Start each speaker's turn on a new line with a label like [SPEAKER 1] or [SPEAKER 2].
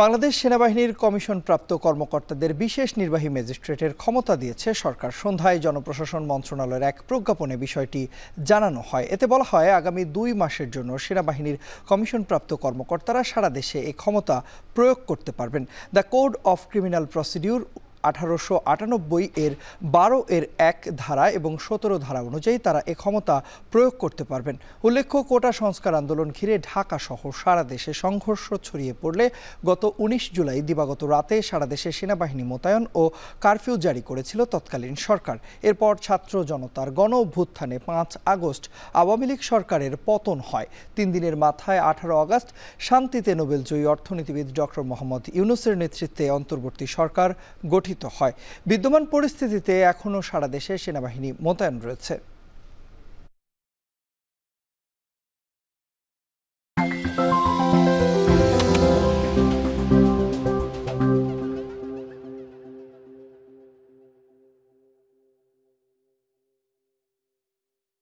[SPEAKER 1] বাংলাদেশ সেনাবাহিনীর কমিশনপ্রাপ্ত কর্মকর্তাদের বিশেষ নির্বাহী ম্যাজিস্ট্রেটের ক্ষমতা দিয়েছে সরকার। সন্ধ্যায় জনপ্রশাসন মন্ত্রণালয়ের এক প্রজ্ঞাপনে বিষয়টি জানানো হয়। এতে বলা হয়, আগামী ২ মাসের জন্য সেনাবাহিনীর কমিশনপ্রাপ্ত কর্মকর্তারা সারা দেশে এই ক্ষমতা প্রয়োগ করতে পারবেন। The code of criminal procedure 1898 এর 12 এর 1 ধারা এবং 17 ধারা অনুযায়ী তারা এ ক্ষমতা প্রয়োগ করতে পারবেন। উল্লেখ্য, কোটা সংস্কার আন্দোলন ঘিরে ঢাকা সহ সারা দেশে সংঘর্ষ ছড়িয়ে পড়লে গত 19 জুলাই দিবাগত রাতে সারা দেশে সেনাবাহিনী মোতায়েন ও কারফিউ জারি করেছিল তৎকালীন সরকার। এরপর ছাত্র জনতার গণ অভ্যুত্থানে 5 আগস্ট আওয়ামী লীগ সরকারের পতন হয়। 3 দিনের মাথায় 18 আগস্ট শান্তিতে নোবেলজয়ী অর্থনীতিবিদ ডক্টর মোহাম্মদ ইউনূসের নেতৃত্বে অন্তর্বর্তী সরকার গঠিত হয়। বিদ্যমান পরিস্থিতিতে এখনও সারা দেশে সেনাবাহিনী মোতায়েন রয়েছে।